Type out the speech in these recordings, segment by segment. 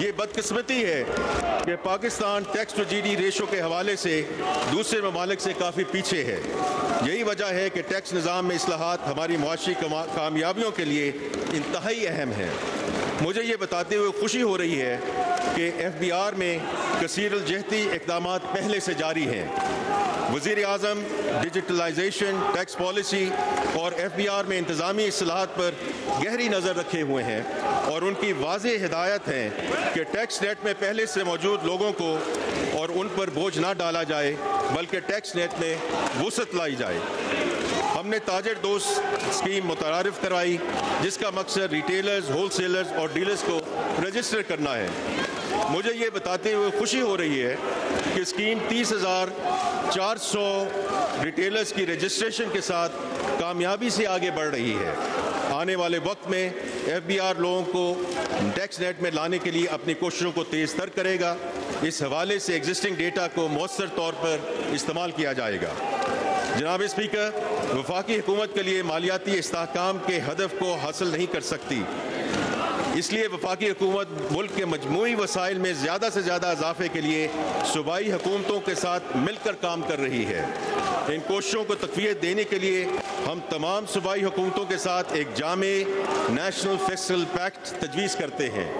یہ بدقسمتی ہے کہ Pakistan tax to G D ratio کے حوالے سے دوسرے ممالک سے کافی پیچھے ہے۔ یہی وجہ ہے کہ ٹیکس نظام میں اصلاحات ہماری معاشی کامیابیوں کے لیے انتہائی اہم ہیں۔ مجھے یہ بتاتے ہوئے خوشی ہو رہی ہے کہ ایف بی آر میں کثیر الجہتی اقدامات پہلے سے جاری ہیں۔ وزیر اعظم ڈیجیٹلائزیشن، ٹیکس پالیسی اور ایف بی آر میں انتظامی اصلاحات پر گہری نظر رکھے ہوئے ہیں، اور ان کی واضح ہدایت ہے کہ ٹیکس نیٹ میں پہلے سے موجود لوگوں کو اور ان پر بوجھ نہ ڈالا جائے بلکہ ٹیکس نیٹ میں وسعت لائی جائے۔ ہم نے تاجر دوست اسکیم متعارف کرائی جس کا مقصد ریٹیلرز، ہول سیلرز اور ڈیلرز کو رجسٹر کرنا ہے۔ مجھے یہ بتاتے ہوئے خوشی ہو رہی ہے کہ اسکیم 30,400 ریٹیلرز کی رجسٹریشن کے ساتھ کامیابی سے آگے بڑھ رہی ہے۔ آنے والے وقت میں ایف بی آر لوگوں کو ٹیکس نیٹ میں لانے کے لیے اپنی کوششوں کو تیز تر کرے گا۔ اس حوالے سے ایگزسٹنگ ڈیٹا کو مؤثر طور پر استعمال کیا جائے گا۔ جناب اسپیکر، وفاقی حکومت کے لیے مالیاتی استحکام کے ہدف کو حاصل نہیں کر سکتی، اس لیے وفاقی حکومت ملک کے مجموعی وسائل میں زیادہ سے زیادہ اضافے کے لیے صوبائی حکومتوں کے ساتھ مل کر کام کر رہی ہے۔ ان کوششوں کو تقویت دینے کے لیے ہم تمام صوبائی حکومتوں کے ساتھ ایک جامع نیشنل فسکل پیکٹ تجویز کرتے ہیں۔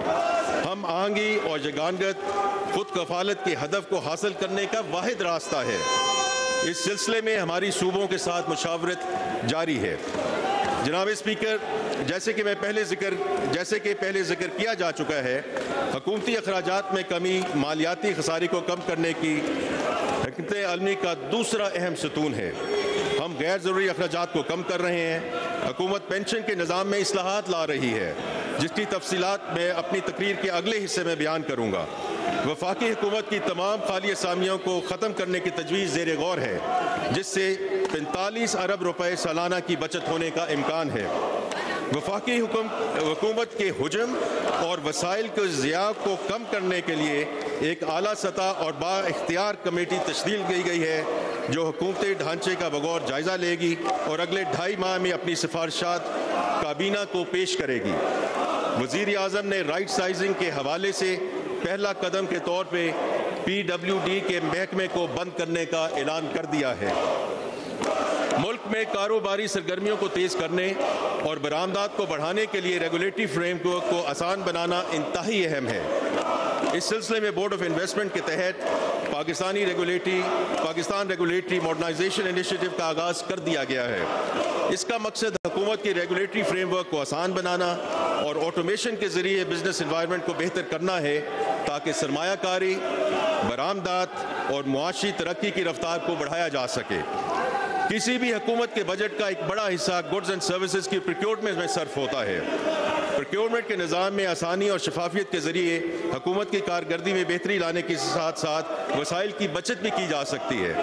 ہم آہنگی اور یگانگت خود کفالت کے ہدف کو حاصل کرنے کا واحد راستہ ہے۔ اس سلسلے میں ہماری صوبوں کے ساتھ مشاورت جاری ہے۔ جناب اسپیکر، جیسے کہ پہلے ذکر کیا جا چکا ہے، حکومتی اخراجات میں کمی مالیاتی خسارے کو کم کرنے کی حکمت عملی کا دوسرا اہم ستون ہے۔ ہم غیر ضروری اخراجات کو کم کر رہے ہیں۔ حکومت پینشن کے نظام میں اصلاحات لا رہی ہے، جس کی تفصیلات میں اپنی تقریر کے اگلے حصے میں بیان کروں گا۔ وفاقی حکومت کی تمام خالی اسامیوں کو ختم کرنے کی تجویز زیر غور ہے، جس سے 45 ارب روپے سالانہ کی بچت ہونے کا امکان ہے۔ وفاقی حکومت کے حجم اور وسائل کے ضیاع کو کم کرنے کے لیے ایک اعلیٰ سطح اور با اختیار کمیٹی تشکیل کی گئی ہے، جو حکومتی ڈھانچے کا بغور جائزہ لے گی اور اگلے 2.5 ماہ میں اپنی سفارشات کابینہ کو پیش کرے گی۔ وزیر اعظم نے رائٹ سائزنگ کے حوالے سے پہلا قدم کے طور پہ پی ڈبلیو ڈی کے محکمے کو بند کرنے کا اعلان کر دیا ہے۔ ملک میں کاروباری سرگرمیوں کو تیز کرنے اور برآمدات کو بڑھانے کے لیے ریگولیٹری فریم ورک کو آسان بنانا انتہائی اہم ہے۔ اس سلسلے میں بورڈ آف انویسٹمنٹ کے تحت پاکستان ریگولیٹری ماڈرنائزیشن انیشیٹو کا آغاز کر دیا گیا ہے۔ اس کا مقصد حکومت کی ریگولیٹری فریم ورک کو آسان بنانا اور آٹومیشن کے ذریعے بزنس انوائرمنٹ کو بہتر کرنا ہے، تاکہ سرمایہ کاری، برآمدات اور معاشی ترقی کی رفتار کو بڑھایا جا سکے۔ کسی بھی حکومت کے بجٹ کا ایک بڑا حصہ گڈز اینڈ سروسز کی پروکیورمنٹ میں صرف ہوتا ہے۔ پروکیورمنٹ کے نظام میں آسانی اور شفافیت کے ذریعے حکومت کی کارکردگی میں بہتری لانے کے ساتھ ساتھ وسائل کی بچت بھی کی جا سکتی ہے۔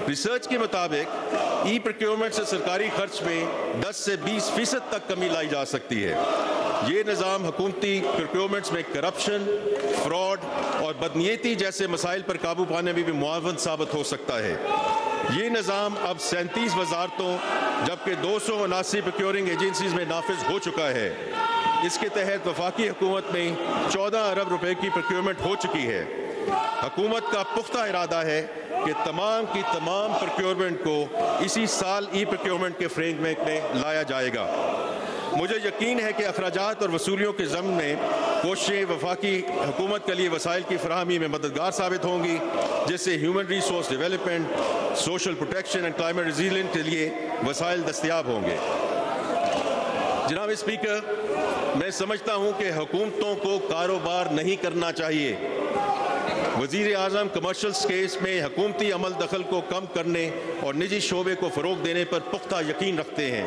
ریسرچ کے مطابق ای پروکیورمنٹ سے سرکاری خرچ میں 10 سے 20% تک کمی لائی جا سکتی ہے۔ یہ نظام حکومتی پروکیورمنٹس میں کرپشن، فراڈ اور بدنیتی جیسے مسائل پر قابو پانے میں بھی معاون ثابت ہو سکتا ہے۔ یہ نظام اب 37 وزارتوں جبکہ 279 پروکیورنگ ایجنسیز میں نافذ ہو چکا ہے۔ اس کے تحت وفاقی حکومت میں 14 ارب روپے کی پروکیورمنٹ ہو چکی ہے۔ حکومت کا پختہ ارادہ ہے کہ تمام کی تمام پروکیورمنٹ کو اسی سال ای پروکیورمنٹ کے فریم ورک میں لایا جائے گا۔ مجھے یقین ہے کہ اخراجات اور وصولیوں کے ضمن میں کوششیں وفاقی حکومت کے لیے وسائل کی فراہمی میں مددگار ثابت ہوں گی، جس سے human resource development, social protection and climate resilient کے لیے وسائل دستیاب ہوں گے۔ جناب اسپیکر، میں سمجھتا ہوں کہ حکومتوں کو کاروبار نہیں کرنا چاہیے۔ وزیر اعظم کمرشل سپیس میں حکومتی عمل دخل کو کم کرنے اور نجی شعبے کو فروغ دینے پر پختہ یقین رکھتے ہیں۔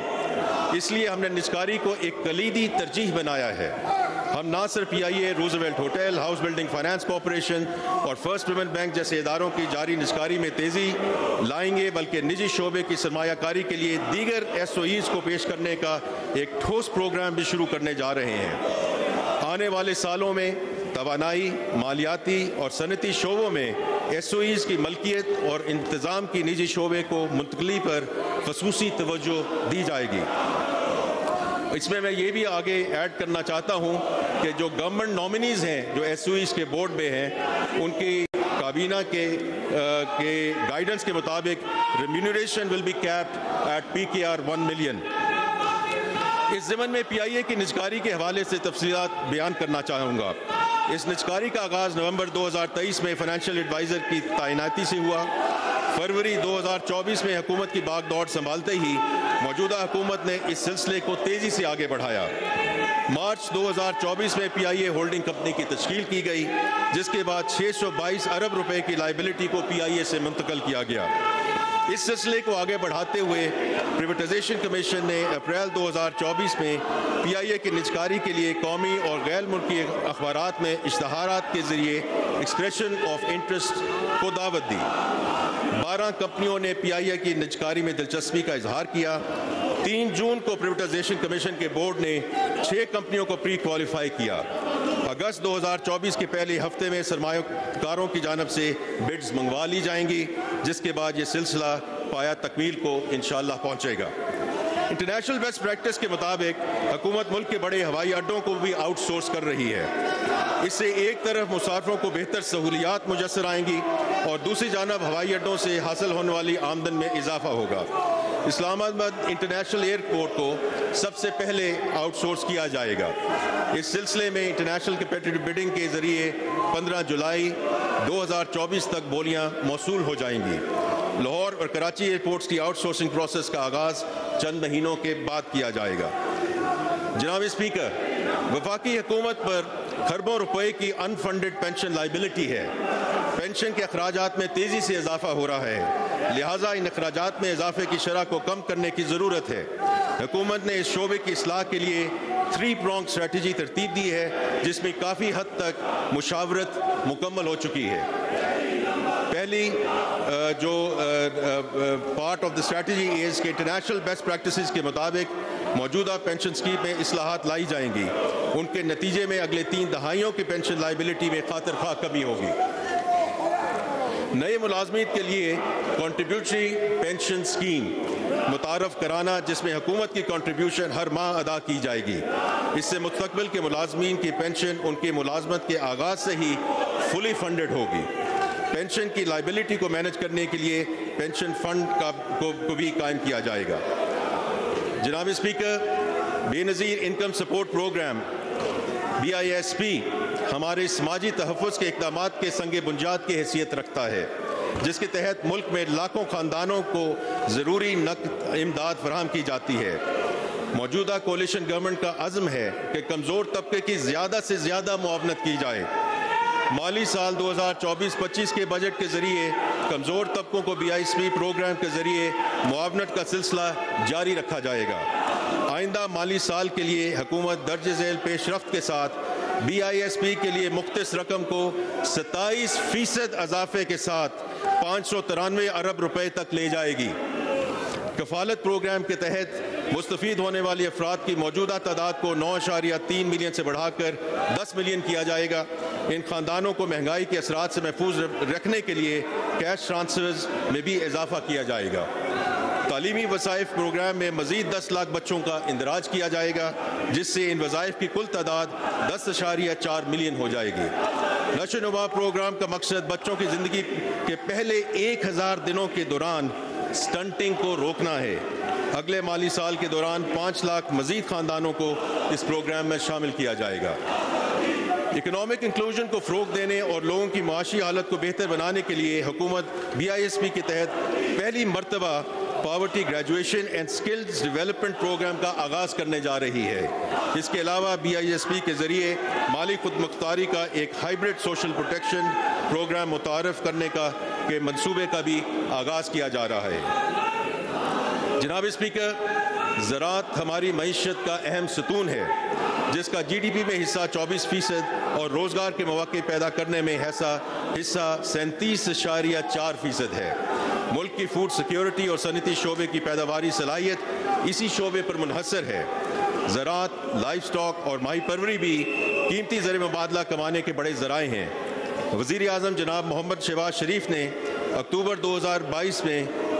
اس لیے ہم نے نجکاری کو ایک کلیدی ترجیح بنایا ہے۔ ہم نہ صرف P I A, Roosevelt hotel, house building finance corporation اور فرسٹ ویمن بینک جیسے اداروں کی جاری نجکاری میں تیزی لائیں گے، بلکہ نجی شعبے کی سرمایہ کاری کے لیے دیگر ایس او ایز کو پیش کرنے کا ایک ٹھوس پروگرام بھی شروع کرنے جا رہے ہیں۔ آنے والے سالوں میں توانائی، مالیاتی اور صنعتی شعبوں میں ایس او ایز کی ملکیت اور انتظام کی نجی شعبے کو منتقلی پر خصوصی توجہ دی جائے گی۔ اس میں یہ بھی آگے ایڈ کرنا چاہتا ہوں کہ جو گورنمنٹ نامنیز ہیں جو ایس او ایز کے بورڈ میں ہیں ان کی کابینہ کے گائیڈنس کے مطابق remuneration will be capped at PKR 1 million. اس ضمن میں پی آئی اے کی نجکاری کے حوالے سے تفصیلات بیان کرنا چاہوں گا۔ اس نجکاری کا آغاز نومبر 2023 میں فائنینشیل ایڈوائزر کی تعیناتی سے ہوا۔ فروری 2024 میں حکومت کی باغ دوڑ سنبھالتے ہی موجودہ حکومت نے اس سلسلے کو تیزی سے آگے بڑھایا۔ مارچ 2024 میں پی آئی اے ہولڈنگ کمپنی کی تشکیل کی گئی، جس کے بعد 622 ارب روپے کی لائبلٹی کو پی آئی اے سے منتقل کیا گیا۔ اس سلسلے کو آگے بڑھاتے ہوئے پریویٹائزیشن کمیشن نے اپریل 2024 میں پی آئی اے کی نجکاری کے لیے قومی اور غیر ملکی اخبارات میں اشتہارات کے ذریعے ایکسپریشن آف انٹرسٹ کو دعوت دی۔ 12 کمپنیوں نے پی آئی اے کی نجکاری میں دلچسپی کا اظہار کیا۔ 3 جون کو پریویٹائزیشن کمیشن کے بورڈ نے 6 کمپنیوں کو پری کوالیفائی کیا۔ اگست 2024 کے پہلے ہفتے میں سرمایہ کاروں کی جانب سے بڈز منگوا لی جائیں گی، جس کے بعد یہ سلسلہ پایہ تکمیل کو انشاءاللہ پہنچے گا۔ انٹرنیشنل بیسٹ پریکٹس کے مطابق حکومت ملک کے بڑے ہوائی اڈوں کو بھی آؤٹ سورس کر رہی ہے۔ اس سے ایک طرف مسافروں کو بہتر سہولیات میسر آئیں گی اور دوسری جانب ہوائی اڈوں سے حاصل ہونے والی آمدن میں اضافہ ہوگا۔ اسلام آباد انٹرنیشنل ایئرپورٹ کو سب سے پہلے آؤٹ سورس کیا جائے گا۔ اس سلسلے میں انٹرنیشنل کمپیٹیٹو بڈنگ کے ذریعے 15 جولائی 2024 تک بولیاں موصول ہو جائیں گی۔ لاہور اور کراچی ایئرپورٹس کی آؤٹ سورسنگ پروسیس کا آغاز چند مہینوں کے بعد کیا جائے گا۔ جناب اسپیکر، وفاقی حکومت پر کھربوں روپے کی ان فنڈڈ پینشن لائبلٹی ہے۔ پینشن کے اخراجات میں تیزی سے اضافہ ہو رہا ہے، لہٰذا ان اخراجات میں اضافے کی شرح کو کم کرنے کی ضرورت ہے۔ حکومت نے اس شعبے کی اصلاح کے لیے 3 پرونگ اسٹریٹجی ترتیب دی ہے، جس میں کافی حد تک مشاورت مکمل ہو چکی ہے۔ پہلی جو part of the strategy is کہ انٹرنیشنل بیسٹ پریکٹسز کے مطابق موجودہ پینشن اسکیم میں اصلاحات لائی جائیں گی۔ ان کے نتیجے میں اگلے 3 دہائیوں کی پینشن لائبلٹی میں خاطر خواہ کمی ہوگی۔ نئے ملازمین کے لیے کنٹریبیوٹری پینشن اسکیم متعارف کرانا، جس میں حکومت کی کنٹریبیوشن ہر ماہ ادا کی جائے گی۔ اس سے مستقبل کے ملازمین کی پینشن ان کی ملازمت کے آغاز سے ہی فلی فنڈڈ ہوگی۔ پینشن کی لائبلٹی کو مینج کرنے کے لیے پینشن فنڈ کو بھی قائم کیا جائے گا۔ جناب اسپیکر، بے نظیر انکم سپورٹ پروگرام BISP ہمارے سماجی تحفظ کے اقدامات کے سنگ بنیاد کی حیثیت رکھتا ہے، جس کے تحت ملک میں لاکھوں خاندانوں کو ضروری نقد امداد فراہم کی جاتی ہے۔ موجودہ کولیشن گورنمنٹ کا عزم ہے کہ کمزور طبقے کی زیادہ سے زیادہ معاونت کی جائے۔ مالی سال 2024-25 کے بجٹ کے ذریعے کمزور طبقوں کو BISP پروگرام کے ذریعے معاونت کا سلسلہ جاری رکھا جائے گا۔ آئندہ مالی سال کے لیے حکومت درج ذیل پیش رفت کے ساتھ BISP کے لیے مختص رقم کو 27% اضافے کے ساتھ 593 ارب روپے تک لے جائے گی۔ کفالت پروگرام کے تحت مستفید ہونے والی افراد کی موجودہ تعداد کو 9.3 ملین سے بڑھا کر 10 ملین کیا جائے گا۔ ان خاندانوں کو مہنگائی کے اثرات سے محفوظ رکھنے کے لیے کیش ٹرانسفرز میں بھی اضافہ کیا جائے گا۔ تعلیمی وظائف پروگرام میں مزید 10 لاکھ بچوں کا اندراج کیا جائے گا، جس سے ان وظائف کی کل تعداد 10.4 ملین ہو جائے گی۔ نشو و نما پروگرام کا مقصد بچوں کی زندگی کے پہلے 1000 دنوں کے دوران سٹنٹنگ کو روکنا ہے۔ اگلے مالی سال کے دوران 5 لاکھ مزید خاندانوں کو اس پروگرام میں شامل کیا جائے گا۔ اکنامک انکلوژن کو فروغ دینے اور لوگوں کی معاشی حالت کو بہتر بنانے کے لیے حکومت BISP کے تحت پہلی مرتبہ poverty graduation and skills development program کا آغاز کرنے جا رہی ہے۔ اس کے علاوہ BISP کے ذریعے مالی خود مختاری کا ایک ہائبرڈ سوشل پروٹیکشن پروگرام متعارف کرنے کے منصوبے کا بھی آغاز کیا جا رہا ہے۔ جناب اسپیکر، زراعت ہماری معیشت کا اہم ستون ہے، جس کا GDP میں حصہ 24% اور روزگار کے مواقع پیدا کرنے میں حصہ 37.4% ہے۔ ملک کی فوڈ سیکیورٹی اور صنعتی شعبے کی پیداواری صلاحیت اسی شعبے پر منحصر ہے۔ زراعت، لائف سٹاک اور ماہی پروری بھی قیمتی زر مبادلہ کمانے کے بڑے ذرائع ہیں۔ وزیر اعظم جناب محمد شہباز شریف نے اکتوبر 2022 میں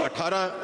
18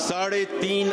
3.5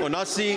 79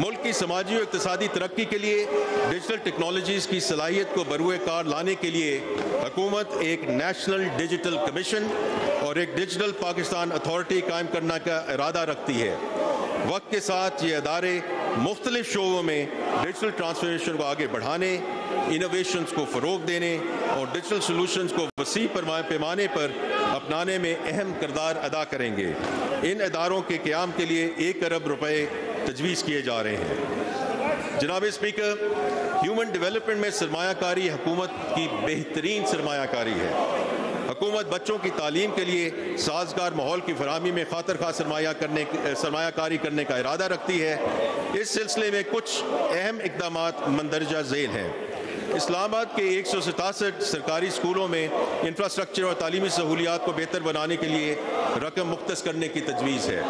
ملک کی سماجی و اقتصادی ترقی کے لیے ڈیجیٹل ٹیکنالوجیز کی صلاحیت کو بروئے کار لانے کے لیے حکومت ایک نیشنل ڈیجیٹل کمیشن اور ایک ڈیجیٹل پاکستان اتھارٹی قائم کرنے کا ارادہ رکھتی ہے۔ وقت کے ساتھ یہ ادارے مختلف شعبوں میں ڈیجیٹل ٹرانسفارمیشن کو آگے بڑھانے، انوویشنز کو فروغ دینے اور ڈیجیٹل سلوشنز کو وسیع پیمانے پر اپنانے میں اہم کردار ادا کریں گے۔ ان اداروں کے قیام کے لیے 1 ارب روپے تجویز کیے جا رہے ہیں۔ جناب اسپیکر، ہیومن ڈیولپمنٹ میں سرمایہ کاری حکومت کی بہترین سرمایہ کاری ہے۔ حکومت بچوں کی تعلیم کے لیے سازگار ماحول کی فراہمی میں خاطر خواہ سرمایہ کاری کرنے کا ارادہ رکھتی ہے۔ اس سلسلے میں کچھ اہم اقدامات مندرجہ ذیل ہیں۔ اسلام آباد کے 167 سرکاری اسکولوں میں انفراسٹرکچر اور تعلیمی سہولیات کو بہتر بنانے کے لیے رقم مختص کرنے کی تجویز ہے۔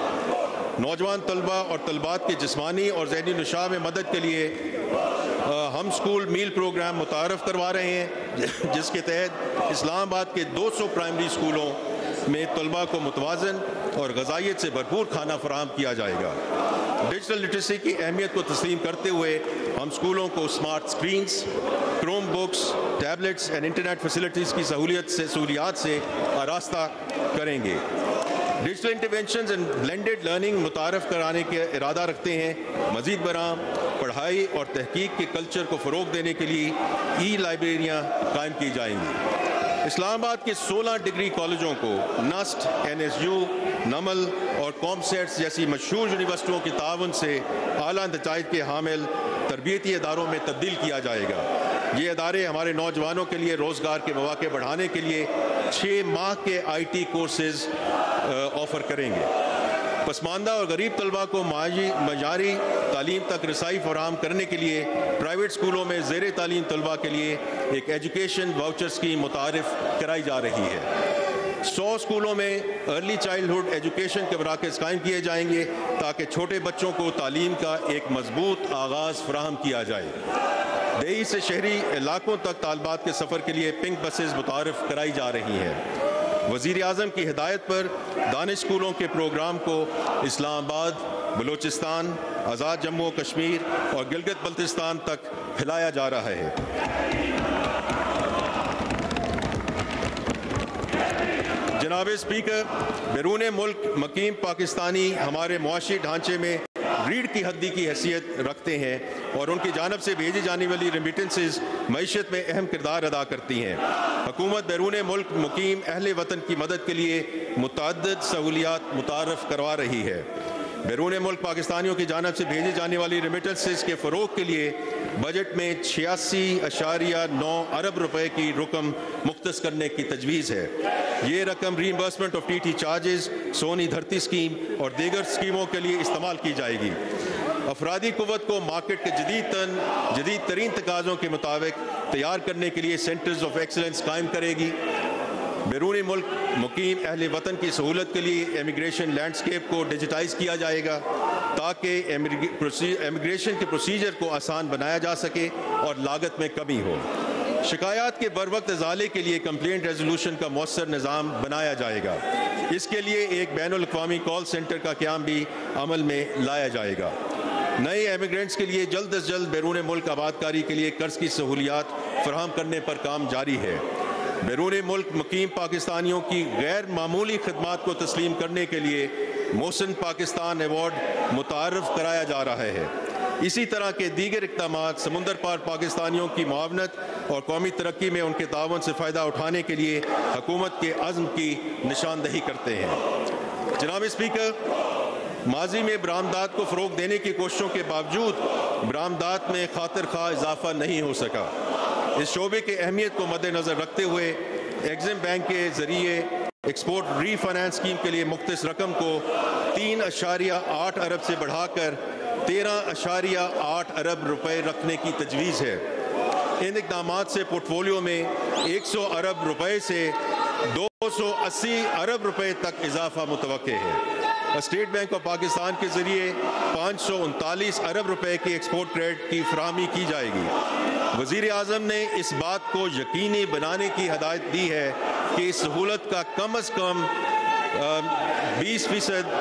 نوجوان طلباء اور طلبات کے جسمانی اور ذہنی نشاء میں مدد کے لیے ہم اسکول میل پروگرام متعارف کروا رہے ہیں، جس کے تحت اسلام آباد کے 200 پرائمری اسکولوں میں طلباء کو متوازن اور غذائیت سے بھرپور کھانا فراہم کیا جائے گا۔ ڈیجیٹل لٹریسی کی اہمیت کو تسلیم کرتے ہوئے ہم اسکولوں کو smart screens, Chrome books, tablets اور انٹرنیٹ فیسلٹیز کی سہولیات سے آراستہ کریں گے۔ Digital interventions and blended learning متعارف کرانے کے ارادہ رکھتے ہیں۔ مزید برآں پڑھائی اور تحقیق کے کلچر کو فروغ دینے کے لیے ای لائبریریاں قائم کی جائیں گی۔ اسلام آباد کے 16 ڈگری کالجوں کو نسٹ، NSU، نمل اور کامسیٹس جیسی مشہور یونیورسٹیوں کے تعاون سے اعلیٰ نتائج کے حامل تربیتی اداروں میں تبدیل کیا جائے گا۔ یہ ادارے ہمارے نوجوانوں کے لیے روزگار کے مواقع بڑھانے کے لیے 6 ماہ کے IT کورسز آفر کریں گے۔ پسماندہ اور غریب طلباء کو معیاری تعلیم تک رسائی فراہم کرنے کے لیے پرائیویٹ اسکولوں میں زیر تعلیم طلباء کے لیے ایک ایجوکیشن واؤچر اسکیم متعارف کرائی جا رہی ہے۔ 100 اسکولوں میں ارلی چائلڈہڈ ایجوکیشن کے مراکز قائم کیے جائیں گے تاکہ چھوٹے بچوں کو تعلیم کا ایک مضبوط آغاز فراہم کیا جائے۔ دیہی سے شہری علاقوں تک طالبات کے سفر کے لیے پنک بسز متعارف کرائی جا رہی ہیں۔ وزیر اعظم کی ہدایت پر دانش اسکولوں کے پروگرام کو اسلام آباد، بلوچستان، آزاد جموں و کشمیر اور گلگت بلتستان تک پھیلایا جا رہا ہے۔ جناب اسپیکر، بیرون ملک مقیم پاکستانی ہمارے معاشی ڈھانچے میں ریڑھ کی ہڈی کی حیثیت رکھتے ہیں اور ان کی جانب سے بھیجی جانے والی ریمیٹنسز معیشت میں اہم کردار ادا کرتی ہیں۔ حکومت بیرون ملک مقیم اہل وطن کی مدد کے لیے متعدد سہولیات متعارف کروا رہی ہے۔ بیرون ملک پاکستانیوں کی جانب سے بھیجی جانے والی ریمیٹنسز کے فروغ کے لیے بجٹ میں 86.9 ارب روپے کی رقم مختص کرنے کی تجویز ہے۔ یہ رقم ری ایمبرسمنٹ آف TT چارجز، سونی دھرتی اسکیم اور دیگر اسکیموں کے لیے استعمال کی جائے گی۔ افرادی قوت کو مارکیٹ کے جدید ترین تقاضوں کے مطابق تیار کرنے کے لیے سینٹرز آف ایکسلنس قائم کرے گی۔ بیرون ملک مقیم اہل وطن کی سہولت کے لیے امیگریشن لینڈسکیپ کو ڈیجیٹائز کیا جائے گا تاکہ امیگریشن کے پروسیجر کو آسان بنایا جا سکے اور لاگت میں کمی ہو۔ شکایات کے بروقت ازالے کے لیے کمپلینٹ ریزولوشن کا مؤثر نظام بنایا جائے گا۔ اس کے لیے ایک بین الاقوامی کال سینٹر کا قیام بھی عمل میں لایا جائے گا۔ نئے ایمیگرینٹس کے لیے جلد از جلد بیرون ملک آباد کاری کے لیے قرض کی سہولیات فراہم کرنے پر کام جاری ہے۔ بیرون ملک مقیم پاکستانیوں کی غیر معمولی خدمات کو تسلیم کرنے کے لیے محسن پاکستان ایوارڈ متعارف کرایا جا رہا ہے۔ اسی طرح کے دیگر اقدامات سمندر پار پاکستانیوں کی معاونت اور قومی ترقی میں ان کے تعاون سے فائدہ اٹھانے کے لیے حکومت کے عزم کی نشاندہی کرتے ہیں۔ جناب اسپیکر، ماضی میں برآمدات کو فروغ دینے کی کوششوں کے باوجود برآمدات میں خاطر خواہ اضافہ نہیں ہو سکا۔ اس شعبے کی اہمیت کو مد نظر رکھتے ہوئے ایگزم بینک کے ذریعے ایکسپورٹ ری فائنانس اسکیم کے لیے مختص رقم کو 3.8 ارب سے بڑھا کر 13.8 ارب روپے رکھنے کی تجویز ہے۔ ان اقدامات سے پورٹ فولیو میں 100 ارب روپے سے 280 ارب روپے تک اضافہ متوقع ہے۔ اسٹیٹ بینک آف پاکستان کے ذریعے 539 ارب روپے کی ایکسپورٹ کریڈٹ کی فراہمی کی جائے گی۔ وزیر اعظم نے اس بات کو یقینی بنانے کی ہدایت دی ہے کہ اس سہولت کا کم از کم 20%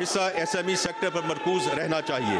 حصہ SME سیکٹر پر مرکوز رہنا چاہیے۔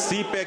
CPEC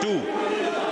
2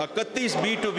31 B2B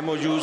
MOUs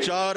4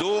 2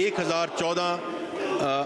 1014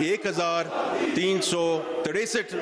1363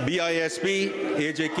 BISP, AJK,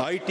IT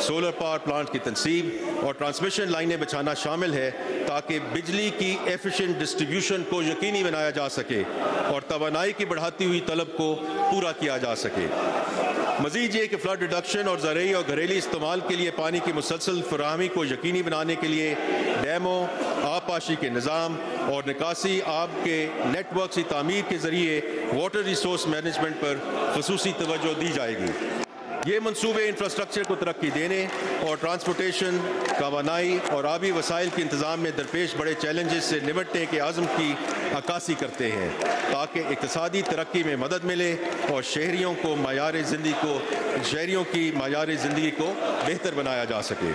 solar power plant کی تنصیب اور ٹرانسمیشن لائنیں بچھانا شامل ہے تاکہ بجلی کی ایفیشینٹ ڈسٹریبیوشن کو یقینی بنایا جا سکے اور توانائی کی بڑھاتی ہوئی طلب کو پورا کیا جا سکے۔ مزید یہ کہ فلڈ ریڈکشن اور زرعی اور گھریلو استعمال کے لیے پانی کی مسلسل فراہمی کو یقینی بنانے کے لیے ڈیموں، آب پاشی کے نظام اور نکاسی آب کے نیٹ ورکس کی تعمیر کے ذریعے واٹر ریسورس مینجمنٹ پر خصوصی توجہ دی جائے گی۔ یہ منصوبے انفراسٹرکچر کو ترقی دینے اور ٹرانسپورٹیشن، توانائی اور آبی وسائل کے انتظام میں درپیش بڑے چیلنجز سے نمٹنے کے عزم کی عکاسی کرتے ہیں تاکہ اقتصادی ترقی میں مدد ملے اور شہریوں کی معیار زندگی کو بہتر بنایا جا سکے۔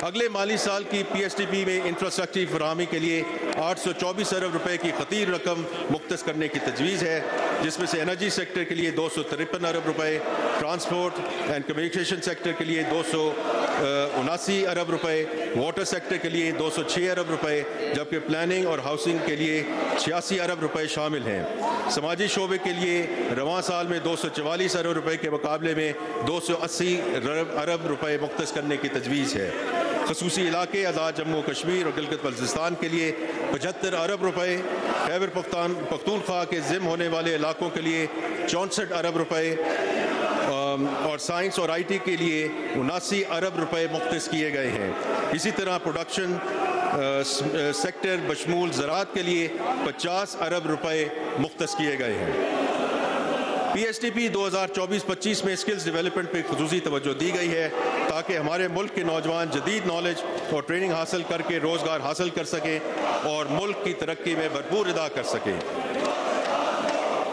اگلے مالی سال کی پی ایس ٹی پی میں انفراسٹرکچر فراہمی کے لیے 824 ارب روپے کی خطیر رقم مختص کرنے کی تجویز ہے، جس میں سے انرجی سیکٹر کے لیے 253 ارب روپے، ٹرانسپورٹ اینڈ کمیونیکیشن سیکٹر کے لیے 279 ارب روپے، واٹر سیکٹر کے لیے 206 ارب روپے، جبکہ پلاننگ اور ہاؤسنگ کے لیے 86 ارب روپے شامل ہیں۔ سماجی شعبے کے لیے رواں سال میں 244 ارب روپے کے مقابلے میں 280 ارب روپے مختص کرنے کی تجویز ہے۔ خصوصی علاقے آزاد جموں کشمیر اور گلگت بلتستان کے لیے 75 ارب روپے، خیبر پختونخوا کے ضمن ہونے والے علاقوں کے لیے 64 ارب روپے اور سائنس اور آئی ٹی کے لیے 79 ارب روپے مختص کیے گئے ہیں۔ اسی طرح پروڈکشن سیکٹر بشمول زراعت کے لیے 50 ارب روپے مختص کیے گئے ہیں۔ پی ایس ٹی پی 2024-25 میں اسکلز ڈیولپمنٹ پہ خصوصی توجہ دی گئی ہے تاکہ ہمارے ملک کے نوجوان جدید نالج اور ٹریننگ حاصل کر کے روزگار حاصل کر سکیں اور ملک کی ترقی میں بھرپور ادا کر سکیں۔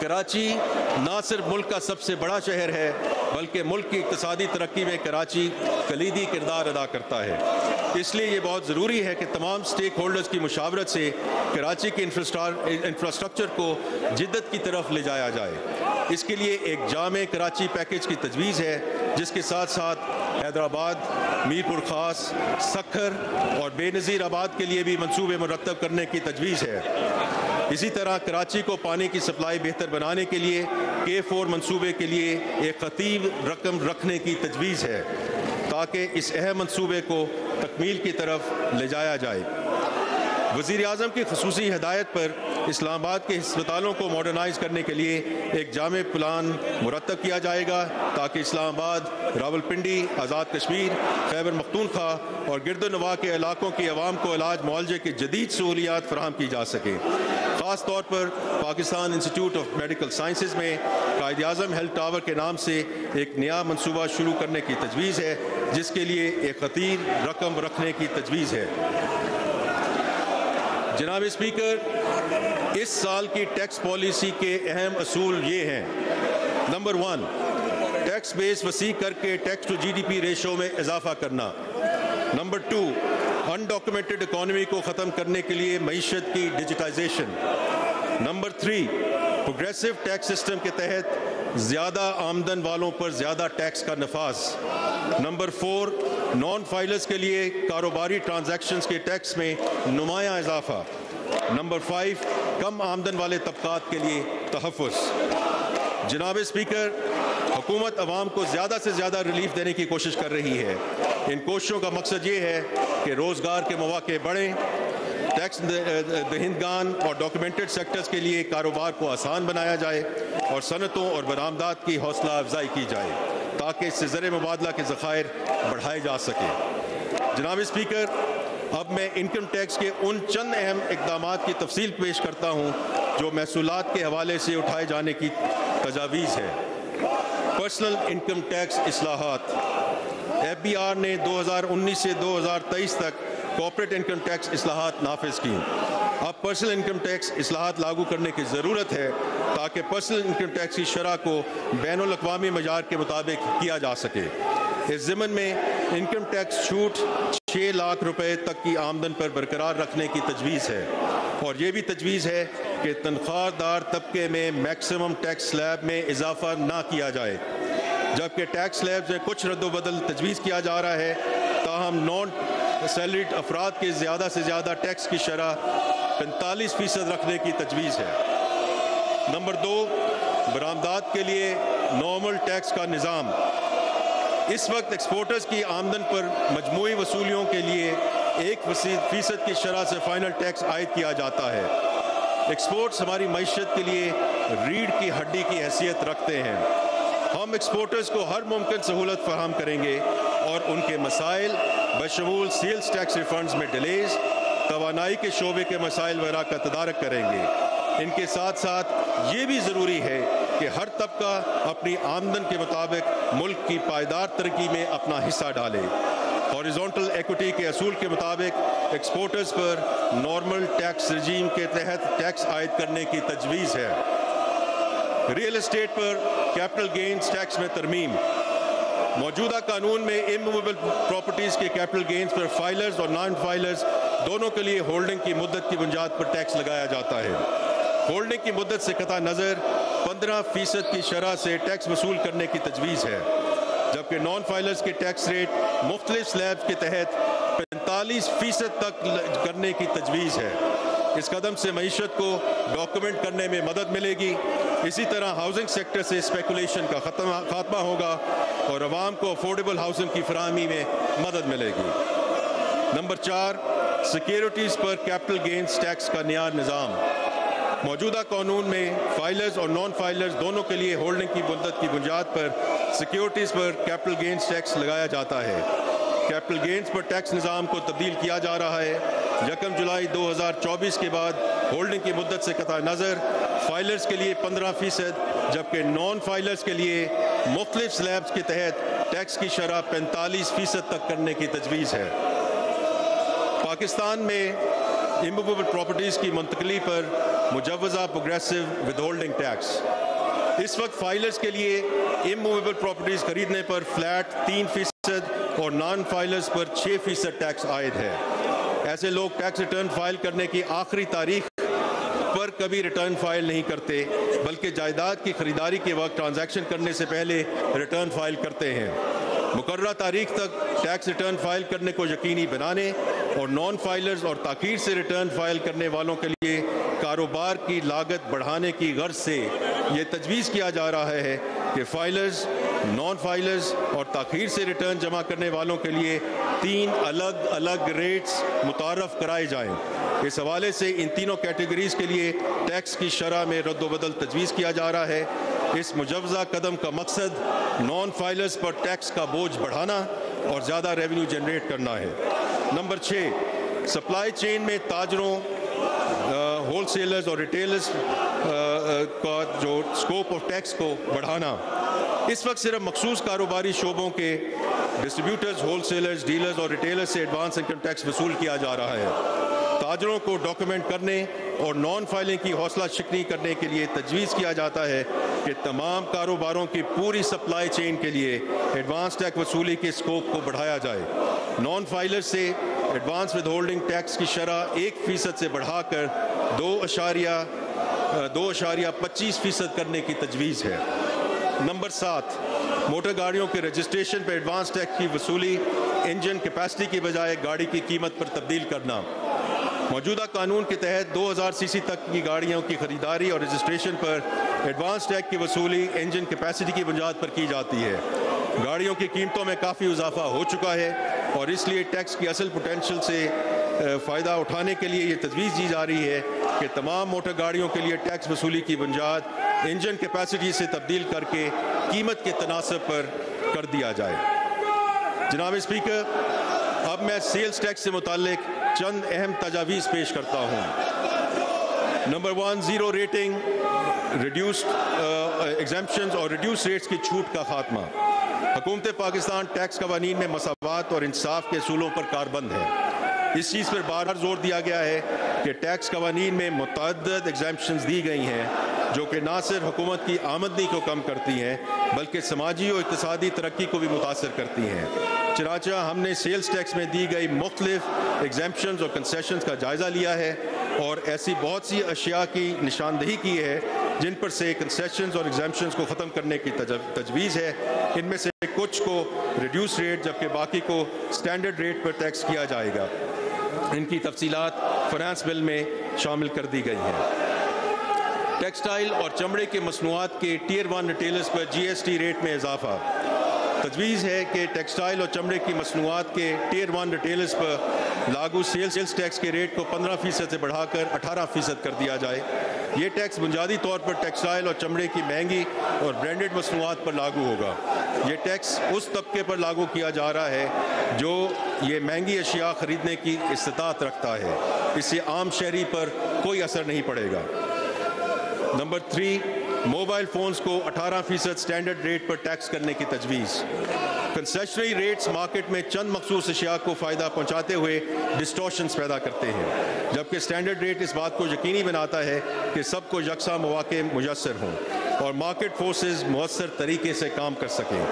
کراچی نہ صرف ملک کا سب سے بڑا شہر ہے بلکہ ملک کی اقتصادی ترقی میں کراچی کلیدی کردار ادا کرتا ہے۔ اس لیے یہ بہت ضروری ہے کہ تمام سٹیک ہولڈرز کی مشاورت سے کراچی کے انفراسٹرکچر کو جدت کی طرف لے جایا جائے۔ اس کے لیے ایک جامع کراچی پیکیج کی تجویز ہے جس کے ساتھ ساتھ حیدرآباد، میرپور خاص، سکھر اور بے نظیر آباد کے لیے بھی منصوبے مرتب کرنے کی تجویز ہے۔ اسی طرح کراچی کو پانی کی سپلائی بہتر بنانے کے لیے K4 منصوبے کے لیے ایک خطیر رقم رکھنے کی تجویز ہے تاکہ اس اہم منصوبے کو تکمیل کی طرف لے جایا جائے۔ وزیر اعظم کی خصوصی ہدایت پر اسلام آباد کے ہسپتالوں کو ماڈرنائز کرنے کے لیے ایک جامع پلان مرتب کیا جائے گا تاکہ اسلام آباد، راولپنڈی، آزاد کشمیر، خیبر پختونخوا اور گرد و نواح کے علاقوں کی عوام کو علاج معالجے کی جدید سہولیات فراہم کی جا سکیں۔ خاص طور پر Pakistan institute of medical sciences میں قائد اعظم ہیلتھ ٹاور کے نام سے ایک نیا منصوبہ شروع کرنے کی تجویز ہے جس کے لیے ایک خطیر رقم رکھنے کی تجویز ہے۔ جناب اسپیکر، اس سال کی ٹیکس پالیسی کے اہم اصول یہ ہیں: نمبر 1، ٹیکس بیس وسیع کر کے tax to G D P ratio میں اضافہ کرنا۔ نمبر 2، انڈاکومنٹڈ اکانومی کو ختم کرنے کے لیے معیشت کی digitisation. Number 3، progressive tax system کے تحت زیادہ آمدن والوں پر زیادہ ٹیکس کا نفاذ۔ نمبر 4، نان فائلرز کے لیے کاروباری ٹرانزیکشنز کے ٹیکس میں نمایاں اضافہ۔ نمبر 5، کم آمدن والے طبقات کے لیے تحفظ۔ جناب اسپیکر، حکومت عوام کو زیادہ سے زیادہ ریلیف دینے کی کوشش کر رہی ہے۔ ان کوششوں کا مقصد یہ ہے کہ روزگار کے مواقع بڑھیں، ٹیکس دہندگان اور ڈاکیومنٹڈ سیکٹرز کے لیے کاروبار کو آسان بنایا جائے اور صنعتوں اور برآمدات کی حوصلہ افزائی کی جائے تاکہ اس سے زر مبادلہ کے ذخائر بڑھائے جا سکیں۔ جناب اسپیکر، اب میں انکم ٹیکس کے ان چند اہم اقدامات کی تفصیل پیش کرتا ہوں جو محصولات کے حوالے سے اٹھائے جانے کی تجاویز ہے۔ پرسنل انکم ٹیکس اصلاحات۔ ایف بی آر نے 2019 سے 2023 تک کارپوریٹ انکم ٹیکس اصلاحات نافذ کی۔ اب پرسنل انکم ٹیکس اصلاحات لاگو کرنے کی ضرورت ہے تاکہ پرسنل انکم ٹیکس کی شرح کو بین الاقوامی معیار کے مطابق کیا جا سکے۔ اس ضمن میں انکم ٹیکس چھوٹ 6 لاکھ روپے تک کی آمدن پر برقرار رکھنے کی تجویز ہے اور یہ بھی تجویز ہے کہ تنخواہ دار طبقے میں میکسیمم ٹیکس سلیب میں اضافہ نہ کیا جائے، جبکہ ٹیکس سلیب میں کچھ رد و بدل تجویز کیا جا رہا ہے، تاہم نان سیلریڈ افراد کے زیادہ سے زیادہ ٹیکس کی شرح 45% رکھنے کی تجویز ہے۔ نمبر 2، برآمدات کے لیے نارمل ٹیکس کا نظام۔ اس وقت ایکسپورٹرز کی آمدن پر مجموعی وصولیوں کے لیے 1% کی شرح سے فائنل ٹیکس عائد کیا جاتا ہے۔ ایکسپورٹس ہماری معیشت کے لیے ریڑھ کی ہڈی کی حیثیت رکھتے ہیں۔ ہم ایکسپورٹرز کو ہر ممکن سہولت فراہم کریں گے اور ان کے مسائل بشمول سیلز ٹیکس ریفنڈز میں ڈیلیز، توانائی کے شعبے کے مسائل وغیرہ کا تدارک کریں گے۔ ان کے ساتھ ساتھ یہ بھی ضروری ہے کہ ہر طبقہ اپنی آمدن کے مطابق ملک کی پائیدار ترقی میں اپنا حصہ ڈالے۔ ہاریزونٹل ایکوٹی کے اصول کے مطابق ایکسپورٹرز پر نارمل ٹیکس رجیم کے تحت ٹیکس عائد کرنے کی تجویز ہے۔ ریئل اسٹیٹ پر کیپٹل گینز ٹیکس میں ترمیم۔ موجودہ قانون میں اموویبل پراپرٹیز کے کیپٹل گینز پر فائلرز اور نان فائلرز دونوں کے لیے ہولڈنگ کی مدت کی بنیاد پر ٹیکس لگایا جاتا ہے۔ ہولڈنگ کی مدت سے قطع نظر 15% کی شرح سے ٹیکس وصول کرنے کی تجویز ہے، جبکہ نان فائلرز کے ٹیکس ریٹ مختلف سلیبز کے تحت 45% تک کرنے کی تجویز ہے۔ اس قدم سے معیشت کو ڈاکومنٹ کرنے میں مدد ملے گی۔ اسی طرح ہاؤسنگ سیکٹر سے اسپیکولیشن کا خاتمہ ہوگا اور عوام کو افورڈیبل ہاؤسنگ کی فراہمی میں مدد ملے گی۔ نمبر 4، سیکیورٹیز پر کیپٹل گینز ٹیکس کا نیا نظام۔ موجودہ قانون میں فائلرز اور نان فائلرز دونوں کے لیے ہولڈنگ کی مدت کی بنیاد پر سیکیورٹیز پر کیپٹل گینز ٹیکس لگایا جاتا ہے۔ کیپٹل گینز پر ٹیکس نظام کو تبدیل کیا جا رہا ہے۔ 1 جولائی 2024 کے بعد ہولڈنگ کی مدت سے قطع نظر فائلرز کے لیے 15%، جبکہ نان فائلرز کے لیے مختلف سلیبز کے تحت ٹیکس کی شرح 45% تک کرنے کی تجویز ہے۔ پاکستان میں اموویبل پراپرٹیز کی منتقلی پر مجوزہ پروگریسو ود ہولڈنگ ٹیکس۔ اس وقت فائلرز کے لیے اموویبل پراپرٹیز خریدنے پر فلیٹ 3% اور نان فائلرز پر 6% ٹیکس عائد ہے۔ ایسے لوگ ٹیکس ریٹرن فائل کرنے کی آخری تاریخ پر کبھی ریٹرن فائل نہیں کرتے، بلکہ جائیداد کی خریداری کے وقت ٹرانزیکشن کرنے سے پہلے ریٹرن فائل کرتے ہیں۔ مقررہ تاریخ تک ٹیکس ریٹرن فائل کرنے کو یقینی بنانے اور نان فائلرز اور تاخیر سے ریٹرن فائل کرنے والوں کے لیے کاروبار کی لاگت بڑھانے کی غرض سے یہ تجویز کیا جا رہا ہے کہ فائلرز، نان فائلرز اور تاخیر سے ریٹرن جمع کرنے والوں کے لیے 3 الگ الگ ریٹس متعارف کرائے جائیں۔ اس حوالے سے ان تینوں کیٹیگریز کے لیے ٹیکس کی شرح میں رد و بدل تجویز کیا جا رہا ہے۔ اس مجوزہ قدم کا مقصد نان فائلرز پر ٹیکس کا بوجھ بڑھانا اور زیادہ ریونیو جنریٹ کرنا ہے۔ نمبر 6، سپلائی چین میں تاجروں، ہول سیلرز اور ریٹیلرز کا جو اسکوپ آف ٹیکس کو بڑھانا۔ اس وقت صرف مخصوص کاروباری شعبوں کے ڈسٹریبیوٹرز، ہول سیلرز، ڈیلرز اور ریٹیلرز سے ایڈوانس انکم ٹیکس وصول کیا جا رہا ہے۔ تاجروں کو ڈاکومنٹ کرنے اور نان فائلنگ کی حوصلہ شکنی کرنے کے لیے تجویز کیا جاتا ہے کہ تمام کاروباروں کی پوری سپلائی چین کے لیے ایڈوانس ٹیکس وصولی کے اسکوپ کو بڑھایا جائے۔ نان فائلر سے ایڈوانس ود ہولڈنگ ٹیکس کی شرح 1% سے بڑھا کر 2.25% کرنے کی تجویز ہے۔ نمبر 7، موٹر گاڑیوں کے رجسٹریشن پر ایڈوانس ٹیکس کی وصولی انجن کیپیسٹی کی بجائے گاڑی کی قیمت پر تبدیل کرنا۔ موجودہ قانون کے تحت 2000 سی سی تک کی گاڑیوں کی خریداری اور رجسٹریشن پر ایڈوانس ٹیکس کی وصولی انجن کیپیسٹی کی بنیاد پر کی جاتی ہے۔ گاڑیوں کی قیمتوں میں کافی اضافہ ہو چکا ہے اور اس لیے ٹیکس کی اصل پوٹینشل سے فائدہ اٹھانے کے لیے یہ تجویز دی جا رہی ہے کہ تمام موٹر گاڑیوں کے لیے ٹیکس وصولی کی بنیاد انجن کیپیسٹی سے تبدیل کر کے قیمت کے تناسب پر کر دیا جائے۔ جناب اسپیکر، اب میں سیلز ٹیکس سے متعلق چند اہم تجاویز پیش کرتا ہوں۔ نمبر 1، زیرو ریٹنگ، ریڈیوسڈ ایگزمپشنز اور ریڈیوس ریٹس کی چھوٹ کا خاتمہ۔ حکومت پاکستان ٹیکس قوانین میں مساوات اور انصاف کے اصولوں پر کاربند ہے۔ اس چیز پر بار بار زور دیا گیا ہے کہ ٹیکس قوانین میں متعدد ایگزمپشنز دی گئی ہیں جو کہ نہ صرف حکومت کی آمدنی کو کم کرتی ہیں بلکہ سماجی اور اقتصادی ترقی کو بھی متاثر کرتی ہیں۔ چنانچہ ہم نے سیلز ٹیکس میں دی گئی مختلف ایگزمپشنز اور کنسیشنز کا جائزہ لیا ہے اور ایسی بہت سی اشیاء کی نشاندہی کی ہے جن پر سے کنسیشنز اور ایگزمپشنز کو ختم کرنے کی تجویز ہے۔ ان میں سے کچھ کو ریڈیوس ریٹ جبکہ باقی کو سٹینڈرڈ ریٹ پر ٹیکس کیا جائے گا۔ ان کی تفصیلات فائنانس بل میں شامل کر دی گئی ہیں۔ ٹیکسٹائل اور چمڑے کے مصنوعات کے ٹیئر 1 ریٹیلرز پر GST ریٹ میں اضافہ۔ تجویز ہے کہ ٹیکسٹائل اور چمڑے کی مصنوعات کے ٹیئر 1 ریٹیلرز پر لاگو سیلز ٹیکس کے ریٹ کو 15% سے بڑھا کر 18% کر دیا جائے۔ یہ ٹیکس بنیادی طور پر ٹیکسٹائل اور چمڑے کی مہنگی اور برانڈڈ مصنوعات پر لاگو ہوگا۔ یہ ٹیکس اس طبقے پر لاگو کیا جا رہا ہے جو یہ مہنگی اشیاء خریدنے کی استطاعت رکھتا ہے۔ اس سے عام شہری پر کوئی اثر نہیں پڑے گا۔ نمبر 3، موبائل فونز کو 18% سٹینڈرڈ ریٹ پر ٹیکس کرنے کی تجویز۔ کنسیشنری ریٹس مارکیٹ میں چند مخصوص اشیاء کو فائدہ پہنچاتے ہوئے ڈسٹورشنز پیدا کرتے ہیں، جبکہ سٹینڈرڈ ریٹ اس بات کو یقینی بناتا ہے کہ سب کو یکساں مواقع میسر ہوں اور مارکیٹ فورسز مؤثر طریقے سے کام کر سکیں۔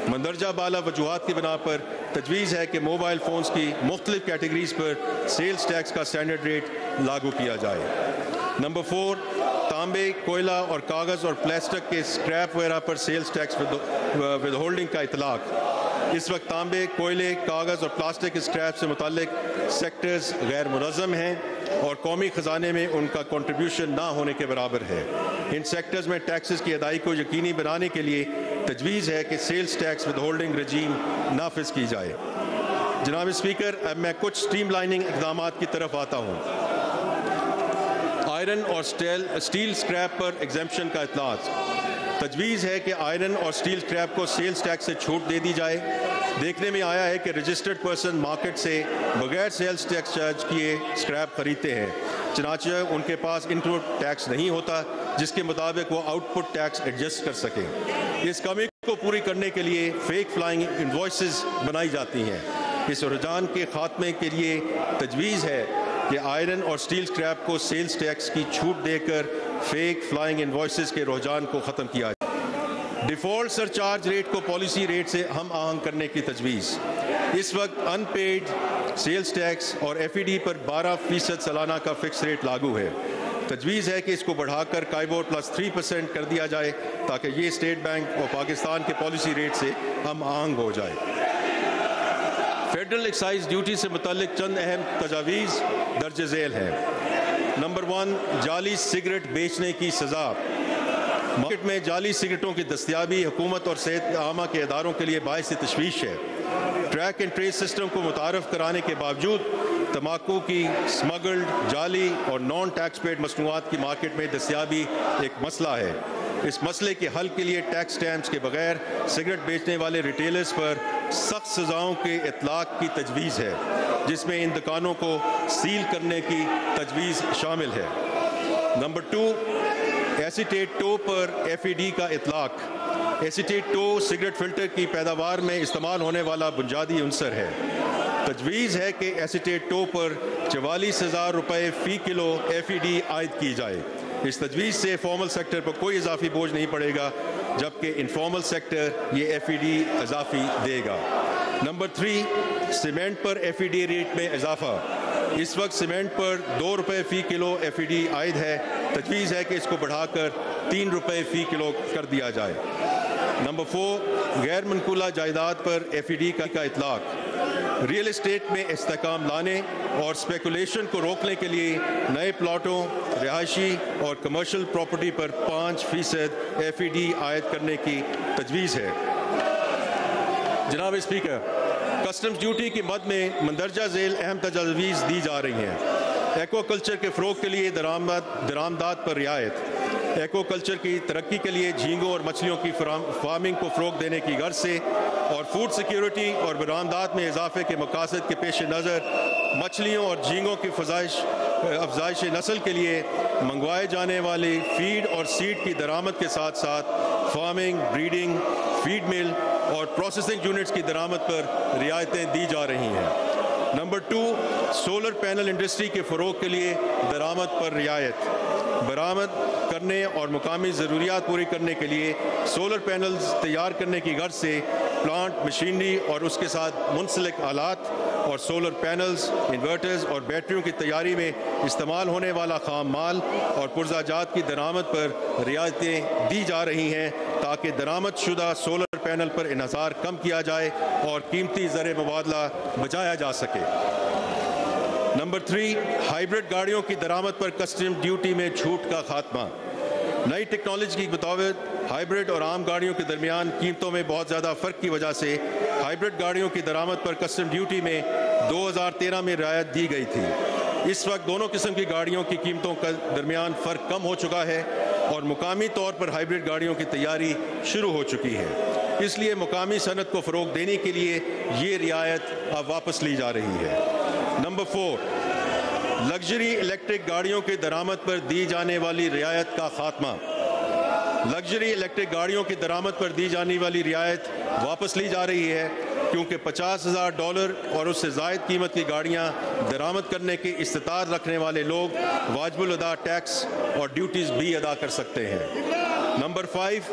مندرجہ بالا وجوہات کی بنا پر تجویز ہے کہ موبائل فونز کی مختلف کیٹیگریز پر سیلز ٹیکس کا سٹینڈرڈ ریٹ لاگو کیا جائے۔ نمبر 4، تانبے، کوئلہ اور کاغذ اور پلاسٹک کے اسکریپ وغیرہ پر سیلز ٹیکس ود ہولڈنگ کا اطلاق۔ اس وقت تانبے، کوئلے، کاغذ اور پلاسٹک اسکریپ سے متعلق سیکٹرز غیر منظم ہیں اور قومی خزانے میں ان کا کنٹریبیوشن نہ ہونے کے برابر ہے۔ ان سیکٹرز میں ٹیکسز کی ادائیگی کو یقینی بنانے کے لیے تجویز ہے کہ سیلز ٹیکس ود ہولڈنگ رجیم نافذ کی جائے۔ جناب اسپیکر، اب میں کچھ اسٹریم لائننگ اقدامات کی طرف آتا ہوں۔ آئرن اور اسٹیل اسکریپ پر ایگزمپشن کا اطلاق۔ تجویز ہے کہ آئرن اور اسٹیل اسکریپ کو سیلز ٹیکس سے چھوٹ دے دی جائے۔ دیکھنے میں آیا ہے کہ رجسٹرڈ پرسن مارکیٹ سے بغیر سیلز ٹیکس چارج کیے اسکریپ خریدتے ہیں، چنانچہ ان کے پاس انپٹ ٹیکس نہیں ہوتا جس کے مطابق وہ آؤٹ پٹ ٹیکس ایڈجسٹ کر سکیں۔ اس کمی کو پوری کرنے کے لیے فیک فلائنگ انوائسز بنائی جاتی ہیں۔ اس رجحان کے خاتمے کے لیے تجویز ہے کہ آئرن اور اسٹیل اسکریپ کو سیلز ٹیکس کی چھوٹ دے کر فیک فلائنگ انوائسز کے رجحان کو ختم کیا جائے۔ ڈیفالٹ سرچارج ریٹ کو پالیسی ریٹ سے ہم آہنگ کرنے کی تجویز۔ اس وقت ان پیڈ سیلز ٹیکس اور ایف ای ڈی پر 12% سالانہ کا فکس ریٹ لاگو ہے۔ تجویز ہے کہ اس کو بڑھا کر کائبور پلس 3% کر دیا جائے تاکہ یہ اسٹیٹ بینک اور پاکستان کے پالیسی ریٹ سے ہم آہنگ ہو جائے۔ فیڈرل ایکسائز ڈیوٹی سے متعلق چند اہم تجاویز درج ذیل ہیں۔ نمبر 1، جعلی سگریٹ بیچنے کی سزا۔ مارکیٹ میں جعلی سگریٹوں کی دستیابی حکومت اور صحت عامہ کے اداروں کے لیے باعث تشویش ہے۔ ٹریک اینڈ ٹریس سسٹم کو متعارف کرانے کے باوجود تمباکو کی سمگلڈ، جعلی اور نان ٹیکس پیڈ مصنوعات کی مارکیٹ میں دستیابی ایک مسئلہ ہے۔ اس مسئلے کے حل کے لیے ٹیکس اسٹیمپس کے بغیر سگریٹ بیچنے والے ریٹیلرز پر سخت سزاؤں کے اطلاق کی تجویز ہے، جس میں ان دکانوں کو سیل کرنے کی تجویز شامل ہے۔ نمبر 2، ایسیٹیٹ ٹو پر ایف ای ڈی کا اطلاق۔ ایسیٹیٹ ٹو سگریٹ فلٹر کی پیداوار میں استعمال ہونے والا بنیادی عنصر ہے۔ تجویز ہے کہ ایسیٹیٹ ٹو پر 44,000 روپے فی کلو ایف ای ڈی عائد کی جائے۔ اس تجویز سے فارمل سیکٹر پر کوئی اضافی بوجھ نہیں پڑے گا، جبکہ انفارمل سیکٹر یہ ایف ای ڈی اضافی دے گا۔ نمبر 3، سیمنٹ پر ایف ای ڈی ریٹ میں اضافہ۔ اس وقت سیمنٹ پر 2 روپے فی کلو ایف ای ڈی عائد ہے۔ تجویز ہے کہ اس کو بڑھا کر 3 روپے فی کلو کر دیا جائے۔ نمبر 4، غیر منقولہ جائیداد پر ایف ای ڈی کا اطلاق۔ ریئل اسٹیٹ میں استحکام لانے اور اسپیکولیشن کو روکنے کے لیے نئے پلاٹوں، رہائشی اور کمرشل پراپرٹی پر 5% ایف ای ڈی عائد کرنے کی تجویز ہے۔ جناب اسپیکر، کسٹمز ڈیوٹی کی مد میں مندرجہ ذیل اہم تجاویز دی جا رہی ہیں۔ ایکوا کلچر کے فروغ کے لیے درآمدات پر رعایت۔ ایکوا کلچر کی ترقی کے لیے جھینگوں اور مچھلیوں کی فارمنگ کو فروغ دینے کی غرض سے اور فوڈ سیکیورٹی اور برآمدات میں اضافے کے مقاصد کے پیش نظر مچھلیوں اور جھینگوں کی افزائش نسل کے لیے منگوائے جانے والی فیڈ اور سیڈ کی درآمد کے ساتھ ساتھ فارمنگ، بریڈنگ، فیڈ مل اور پروسیسنگ یونٹس کی درآمد پر رعایتیں دی جا رہی ہیں۔ نمبر 2، سولر پینل انڈسٹری کے فروغ کے لیے درآمد پر رعایت۔ برآمد کرنے اور مقامی ضروریات پوری کرنے کے لیے سولر پینلز تیار کرنے کی غرض سے پلانٹ مشینری اور اس کے ساتھ منسلک آلات اور سولر پینلز، انورٹرز اور بیٹریوں کی تیاری میں استعمال ہونے والا خام مال اور پرزہ جات کی درآمد پر رعایتیں دی جا رہی ہیں تاکہ درآمد شدہ سولر پینل پر انحصار کم کیا جائے اور قیمتی زر مبادلہ بچایا جا سکے۔ نمبر 3، ہائیبرڈ گاڑیوں کی درآمد پر کسٹم ڈیوٹی میں چھوٹ کا خاتمہ۔ نئی ٹیکنالوجی کی مطابق ہائیبرڈ اور عام گاڑیوں کے درمیان قیمتوں میں بہت زیادہ فرق کی وجہ سے ہائیبرڈ گاڑیوں کی درآمد پر کسٹم ڈیوٹی میں 2013 میں رعایت دی گئی تھی۔ اس وقت دونوں قسم کی گاڑیوں کی قیمتوں کا درمیان فرق کم ہو چکا ہے اور مقامی طور پر ہائیبرڈ گاڑیوں کی تیاری شروع ہو چکی ہے۔ اس لیے مقامی صنعت کو فروغ دینے کے لیے یہ رعایت اب واپس لی جا رہی ہے۔ نمبر 4، لگژری الیکٹرک گاڑیوں کے درآمد پر دی جانے والی رعایت کا خاتمہ۔ لگژری الیکٹرک گاڑیوں کی درآمد پر دی جانے والی رعایت واپس لی جا رہی ہے کیونکہ $50,000 اور اس سے زائد قیمت کی گاڑیاں درآمد کرنے کی استطاعت رکھنے والے لوگ واجب الادا ٹیکس اور ڈیوٹیز بھی ادا کر سکتے ہیں۔ نمبر 5،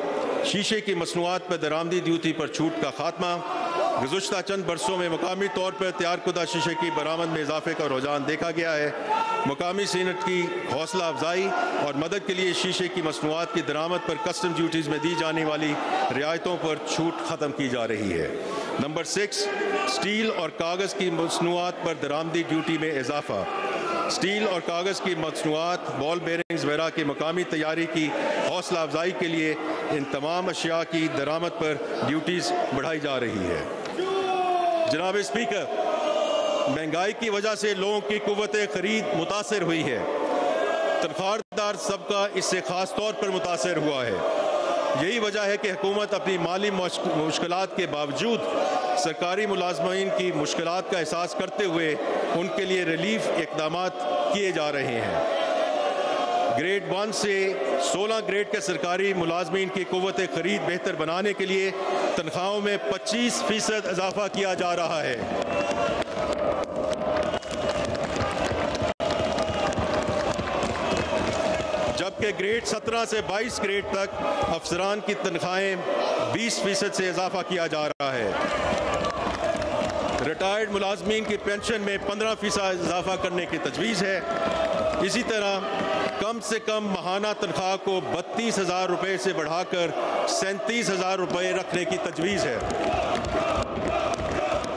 شیشے کی مصنوعات پر درآمدی ڈیوٹی پر چھوٹ کا خاتمہ۔ گزشتہ چند برسوں میں مقامی طور پر تیار کردہ شیشے کی برآمد میں اضافے کا رجحان دیکھا گیا ہے۔ مقامی صنعت کی حوصلہ افزائی اور مدد کے لیے شیشے کی مصنوعات کی درآمد پر کسٹم ڈیوٹیز میں دی جانے والی رعایتوں پر چھوٹ ختم کی جا رہی ہے۔ نمبر 6، اسٹیل اور کاغذ کی مصنوعات پر درآمدی ڈیوٹی میں اضافہ۔ اسٹیل اور کاغذ کی مصنوعات، بال بیرنگز وغیرہ کی مقامی تیاری کی حوصلہ افزائی کے لیے ان تمام اشیاء کی درآمد پر ڈیوٹیز بڑھائی جا رہی ہے۔ جناب اسپیکر، مہنگائی کی وجہ سے لوگوں کی قوت خرید متاثر ہوئی ہے۔ تنخواہ دار طبقہ اس سے خاص طور پر متاثر ہوا ہے۔ یہی وجہ ہے کہ حکومت اپنی مالی مشکلات کے باوجود سرکاری ملازمین کی مشکلات کا احساس کرتے ہوئے ان کے لیے ریلیف اقدامات کیے جا رہے ہیں۔ گریڈ 1 سے 16 گریڈ کے سرکاری ملازمین کی قوت خرید بہتر بنانے کے لیے تنخواہوں میں 25% اضافہ کیا جا رہا ہے۔ جبکہ گریڈ 17 سے 22 گریڈ تک افسران کی تنخواہیں 20% سے اضافہ کیا جا رہا ہے۔ ریٹائرڈ ملازمین کی پینشن میں 15% اضافہ کرنے کی تجویز ہے۔ اسی طرح کم سے کم ماہانہ تنخواہ کو 32,000 روپے سے بڑھا کر 37,000 روپے رکھنے کی تجویز ہے۔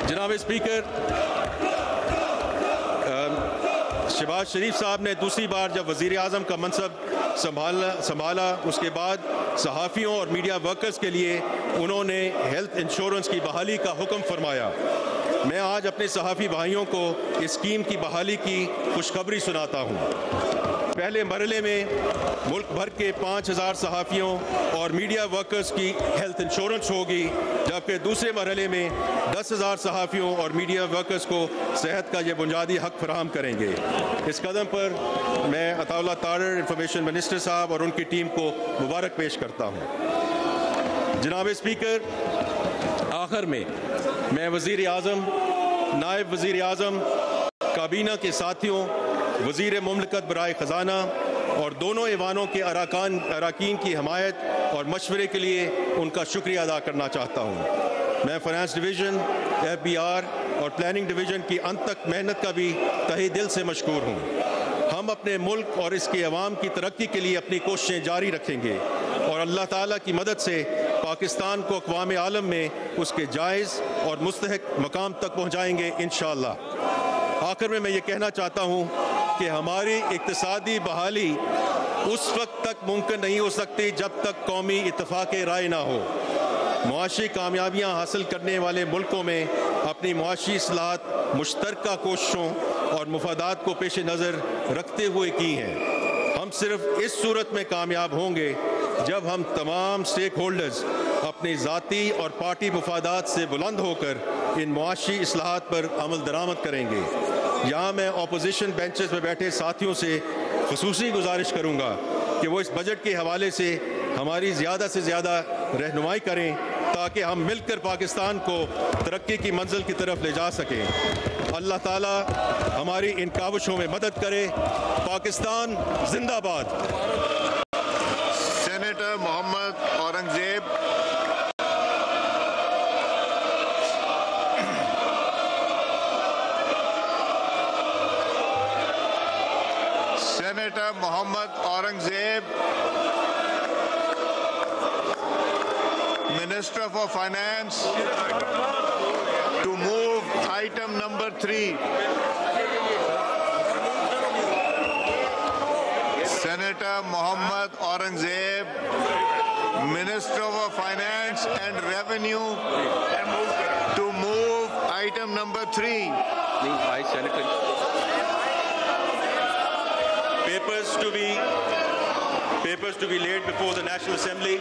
جناب اسپیکر، شہباز شریف صاحب نے دوسری بار جب وزیر اعظم کا منصب سنبھالا اس کے بعد صحافیوں اور میڈیا ورکرز کے لیے انہوں نے ہیلتھ انشورنس کی بحالی کا حکم فرمایا۔ میں آج اپنے صحافی بھائیوں کو اسکیم کی بحالی کی خوشخبری سناتا ہوں۔ پہلے مرحلے میں ملک بھر کے 5,000 صحافیوں اور میڈیا ورکرز کی ہیلتھ انشورنس ہوگی، جبکہ دوسرے مرحلے میں 10,000 صحافیوں اور میڈیا ورکرز کو صحت کا یہ بنیادی حق فراہم کریں گے۔ اس قدم پر میں عطا اللہ طاہر انفارمیشن منسٹر صاحب اور ان کی ٹیم کو مبارک پیش کرتا ہوں۔ جناب اسپیکر، آخر میں میں وزیر اعظم، نائب وزیر اعظم، کابینہ کے ساتھیوں، وزیر مملکت برائے خزانہ اور دونوں ایوانوں کے اراکین کی حمایت اور مشورے کے لیے ان کا شکریہ ادا کرنا چاہتا ہوں۔ میں فائنانس ڈویژن، FBR اور پلاننگ ڈویژن کی انت تک محنت کا بھی تہہ دل سے مشکور ہوں۔ ہم اپنے ملک اور اس کے عوام کی ترقی کے لیے اپنی کوششیں جاری رکھیں گے اور اللہ تعالیٰ کی مدد سے پاکستان کو اقوام عالم میں اس کے جائز اور مستحق مقام تک پہنچائیں گے انشاءاللہ۔ آخر میں یہ کہنا چاہتا ہوں کہ ہماری اقتصادی بحالی اس وقت تک ممکن نہیں ہو سکتی جب تک قومی اتفاق رائے نہ ہو۔ معاشی کامیابیاں حاصل کرنے والے ملکوں میں اپنی معاشی اصلاحات مشترکہ کوششوں اور مفادات کو پیش نظر رکھتے ہوئے کی ہیں۔ ہم صرف اس صورت میں کامیاب ہوں گے جب ہم تمام سٹیک ہولڈرز اپنی ذاتی اور پارٹی مفادات سے بلند ہو کر ان معاشی اصلاحات پر عمل درآمد کریں گے۔ یہاں میں اپوزیشن بینچز میں بیٹھے ساتھیوں سے خصوصی گزارش کروں گا کہ وہ اس بجٹ کے حوالے سے ہماری زیادہ سے زیادہ رہنمائی کریں تاکہ ہم مل کر پاکستان کو ترقی کی منزل کی طرف لے جا سکیں۔ اللہ تعالیٰ ہماری ان کاوشوں میں مدد کرے۔ پاکستان زندہ باد۔ Senator Muhammad Aurangzeb. Senator Muhammad Aurangzeb, Minister for Finance, to move item number 3. Senator Mohammad Aurangzeb, Minister of Finance and Revenue, to move item number 3. Moved by Senator. Papers to be laid before the National Assembly.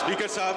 Speaker Saab,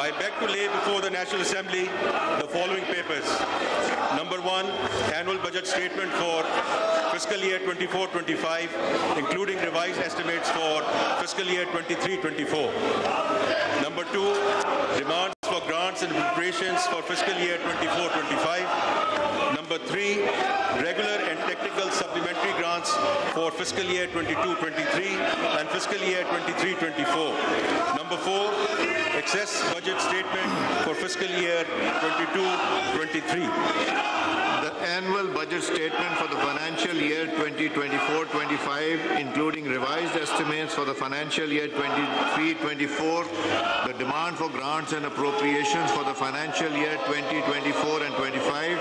I beg to lay before the National Assembly the following papers. Number 1, annual budget statement for fiscal year 24-25, including revised estimates for fiscal year 23-24. Number 2, demands for grants and appropriations for fiscal year 24-25. Number 3, regular and technical supplementary grants for fiscal year 22-23 and fiscal year 23-24. Number 4, excess budget statement for fiscal year 22-23. The annual budget statement for the financial year 2024-25, including revised estimates for the financial year 23-24, the demand for grants and appropriations for the financial year 2024 and 25,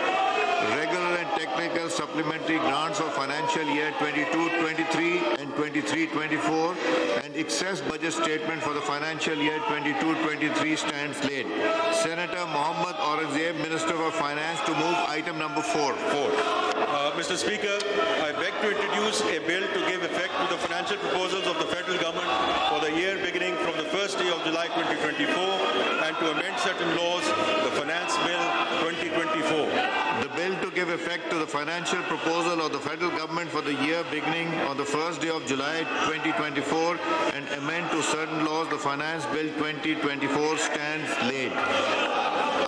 regular and technical supplementary grants of financial year 22-23 and 23-24, and excess budget statement for the financial year 22-23 stands laid. Senator Mohammad Aurangzeb, Minister of Finance, to move item number 4. Mr. Speaker, I beg to introduce a bill to give effect to the financial proposals of the federal government for the year beginning from the first day of July 2024 and to amend certain laws, the Finance Bill 2024. The bill to give effect to the financial proposal of the federal government for the year beginning on the first day of July 2024 and amend to certain laws, the Finance Bill 2024 stands laid.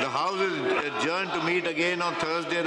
The House is adjourned to meet again on Thursday.